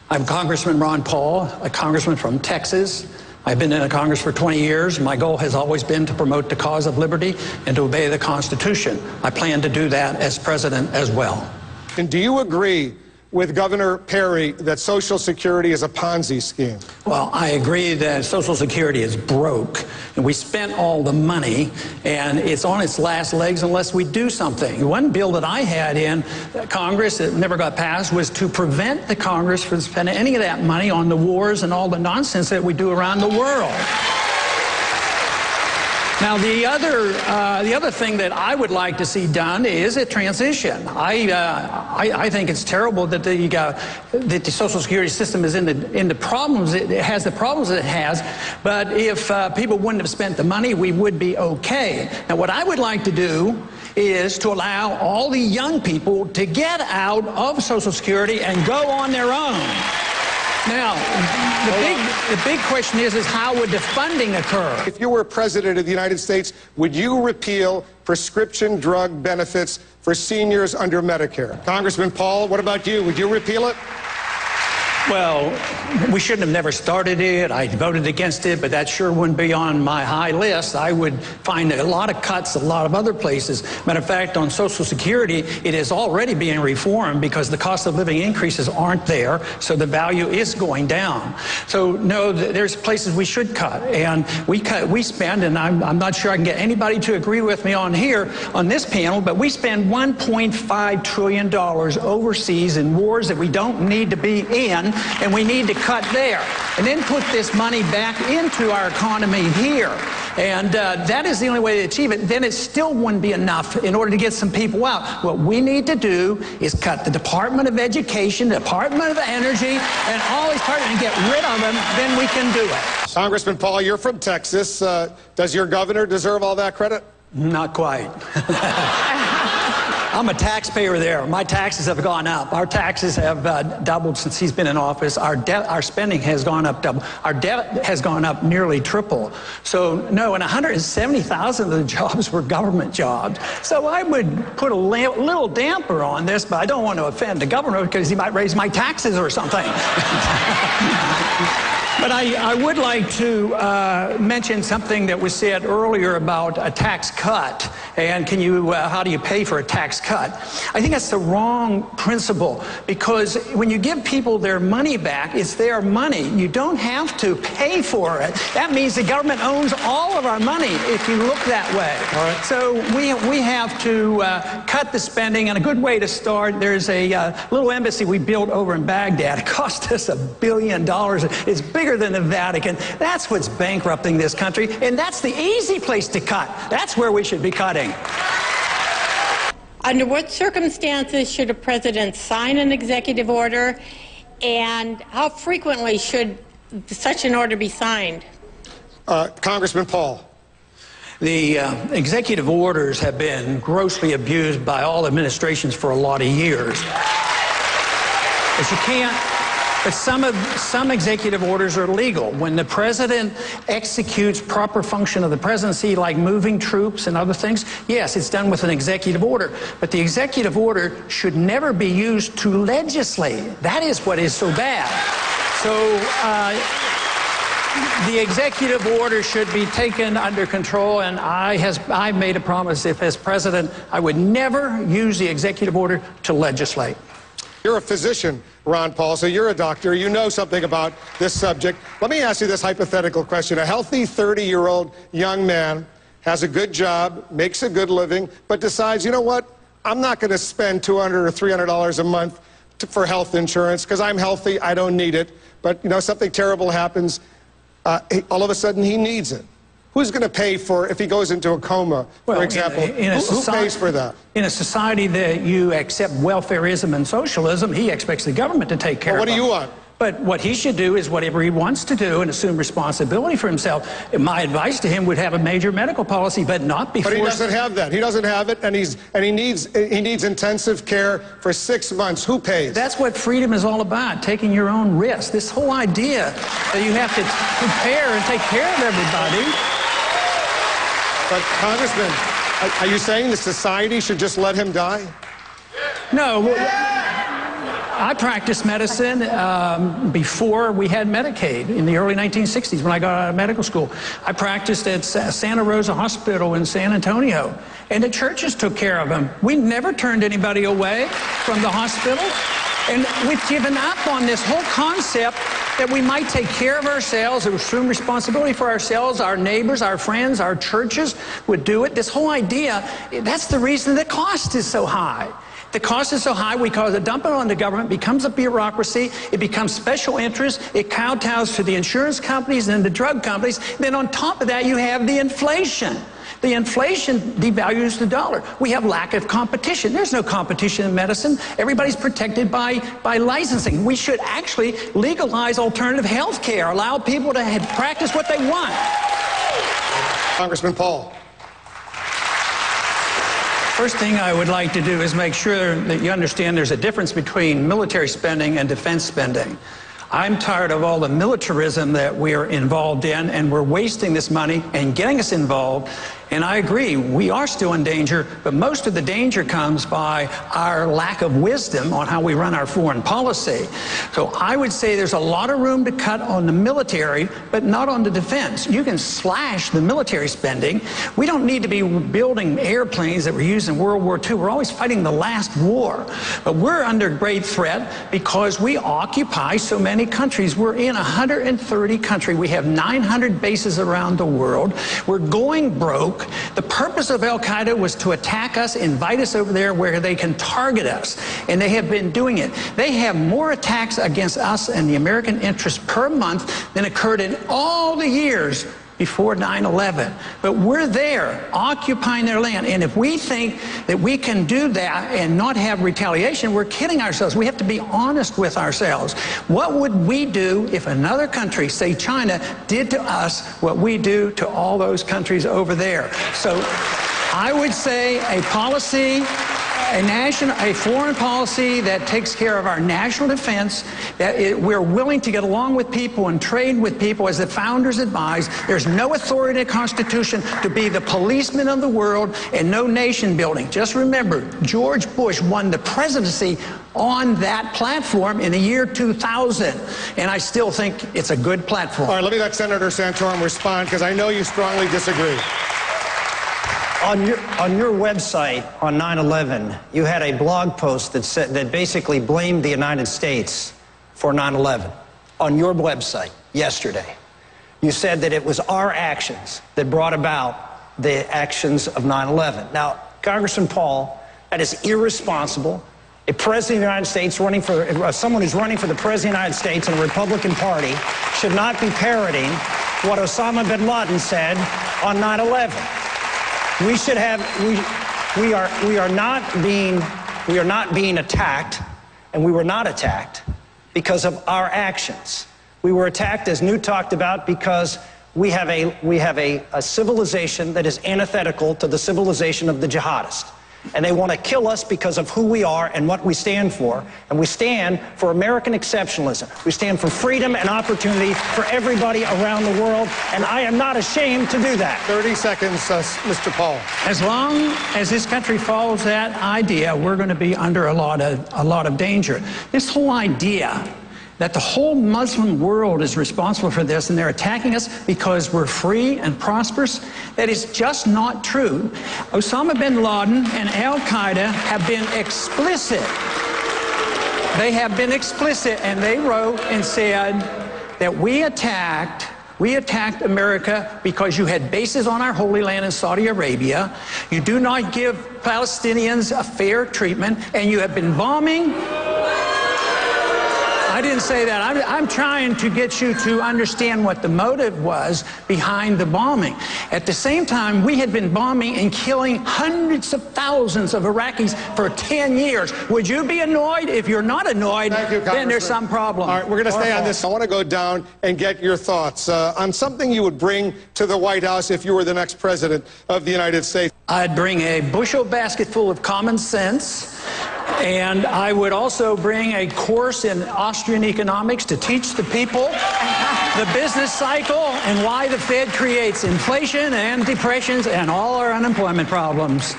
I'm Congressman Ron Paul, a congressman from Texas. I've been in Congress for 20 years. My goal has always been to promote the cause of liberty and to obey the Constitution. I plan to do that as president as well. And do you agree with Governor Perry that Social Security is a Ponzi scheme? Well, I agree that Social Security is broke, and we spent all the money, and it's on its last legs unless we do something. One bill that I had in Congress that never got passed was to prevent the Congress from spending any of that money on the wars and all the nonsense that we do around the world. Now, the other thing that I would like to see done is a transition. I think it's terrible that the Social Security system is in the problems. It has the problems it has. But if people wouldn't have spent the money, we would be okay. Now, what I would like to do is to allow all the young people to get out of Social Security and go on their own. Now, the big question is how would the funding occur? If you were president of the United States, would you repeal prescription drug benefits for seniors under Medicare? Congressman Paul, what about you? Would you repeal it? Well, we shouldn't have never started it. I voted against it, but that sure wouldn't be on my high list. I would find a lot of cuts a lot of other places. Matter of fact, on Social Security, it is already being reformed because the cost of living increases aren't there, so the value is going down. So, no, there's places we should cut, and we spend, and I'm not sure I can get anybody to agree with me on here, on this panel, but we spend $1.5 trillion overseas in wars that we don't need to be in, and we need to cut there and then put this money back into our economy here. And that is the only way to achieve it. Then it still wouldn't be enough in order to get some people out. What we need to do is cut the Department of Education, the Department of Energy, and all these departments and get rid of them. Then we can do it. Congressman Paul, you're from Texas. Does your governor deserve all that credit? Not quite. I'm a taxpayer there. My taxes have gone up. Our taxes have doubled since he's been in office. Our spending has gone up double. Our debt has gone up nearly triple. So, no, and 170,000 of the jobs were government jobs. So I would put a little damper on this, but I don't want to offend the governor because he might raise my taxes or something. But I would like to mention something that was said earlier about a tax cut. And how do you pay for a tax cut? I think that's the wrong principle, because when you give people their money back, it's their money. You don't have to pay for it. That means the government owns all of our money if you look that way. All right. So we have to cut the spending, and a good way to start, there's a little embassy we built over in Baghdad. It cost us $1 billion. It's bigger than the Vatican. That's what's bankrupting this country, and that's the easy place to cut. That's where we should be cutting. Under what circumstances should a president sign an executive order, and how frequently should such an order be signed? Congressman Paul. The executive orders have been grossly abused by all administrations for a lot of years. But you can't. But some executive orders are legal. When the president executes proper function of the presidency, like moving troops and other things, yes, it's done with an executive order. But the executive order should never be used to legislate. That is what is so bad. So the executive order should be taken under control, and I made a promise, if as president, I would never use the executive order to legislate. You're a physician, Ron Paul, so you're a doctor. You know something about this subject. Let me ask you this hypothetical question. A healthy 30-year-old young man has a good job, makes a good living, but decides, you know what, I'm not going to spend $200 or $300 a month for health insurance because I'm healthy, I don't need it. But, you know, something terrible happens, all of a sudden he needs it. Who's going to pay for if he goes into a coma, for example? Who pays for that? In a society that you accept welfareism and socialism, he expects the government to take care of it. What do you want? But what he should do is whatever he wants to do and assume responsibility for himself. My advice to him would have a major medical policy, but not before. But he doesn't have that. He doesn't have it, and he needs intensive care for 6 months. Who pays? That's what freedom is all about, taking your own risk. This whole idea that you have to prepare and take care of everybody. But, Congressman, are you saying the society should just let him die? No. I practiced medicine before we had Medicaid in the early 1960s when I got out of medical school. I practiced at Santa Rosa Hospital in San Antonio, and the churches took care of them. We never turned anybody away from the hospital, and we've given up on this whole concept that we might take care of ourselves, assume responsibility for ourselves, our neighbors, our friends, our churches would do it. This whole idea, that's the reason the cost is so high. The cost is so high because a dump it on the government becomes a bureaucracy, it becomes special interest, it kowtows to the insurance companies and the drug companies. Then on top of that, you have the inflation. The inflation devalues the dollar. We have lack of competition. There's no competition in medicine. Everybody's protected by licensing. We should actually legalize alternative health care, allow people to practice what they want. Congressman Paul. First thing I would like to do is make sure that you understand there's a difference between military spending and defense spending. I'm tired of all the militarism that we're involved in, and we're wasting this money and getting us involved. And I agree, we are still in danger, but most of the danger comes by our lack of wisdom on how we run our foreign policy. So I would say there's a lot of room to cut on the military, but not on the defense. You can slash the military spending. We don't need to be building airplanes that were used in World War II. We're always fighting the last war. But we're under great threat because we occupy so many countries. We're in 130 countries. We have 900 bases around the world. We're going broke. The purpose of Al-Qaeda was to attack us, invite us over there where they can target us, and they have been doing it. They have more attacks against us and the American interest per month than occurred in all the years before 9/11. But we're there, occupying their land, and if we think that we can do that and not have retaliation, we're kidding ourselves. We have to be honest with ourselves. What would we do if another country, say China, did to us what we do to all those countries over there? So I would say a policy, a foreign policy that takes care of our national defense, that we're willing to get along with people and trade with people as the founders advised. There's no authority in the Constitution to be the policeman of the world, and no nation building. Just remember, George Bush won the presidency on that platform in the year 2000, and I still think it's a good platform. All right, let me let Senator Santorum respond, because I know you strongly disagree. On your website on 9/11, you had a blog post that basically blamed the United States for 9/11. On your website yesterday, you said that it was our actions that brought about the actions of 9/11. Now, Congressman Paul, that is irresponsible. A president of the United States running for someone who's running for the president of the United States in a Republican Party should not be parroting what Osama bin Laden said on 9/11. We should have, we are not being attacked, and we were not attacked because of our actions. We were attacked, as Newt talked about, because we have a civilization that is antithetical to the civilization of the jihadists. And they want to kill us because of who we are and what we stand for. And we stand for American exceptionalism. We stand for freedom and opportunity for everybody around the world. And I am not ashamed to do that. 30 seconds, Mr. Paul. As long as this country follows that idea, we're going to be under a lot of danger. This whole idea that the whole Muslim world is responsible for this and they're attacking us because we're free and prosperous, that is just not true. Osama bin Laden and Al-Qaeda have been explicit. They have been explicit, and they wrote and said that we attacked America because you had bases on our Holy Land in Saudi Arabia. You do not give Palestinians a fair treatment, and you have been bombing. I didn't say that. I'm trying to get you to understand what the motive was behind the bombing. At the same time, we had been bombing and killing hundreds of thousands of Iraqis for 10 years. Would you be annoyed? If you're not annoyed, then there's some problem. All right, we're going to stay on this. I want to go down and get your thoughts on something you would bring to the White House if you were the next president of the United States. I'd bring a bushel basket full of common sense. And I would also bring a course in Austrian economics to teach the people the business cycle and why the Fed creates inflation and depressions and all our unemployment problems.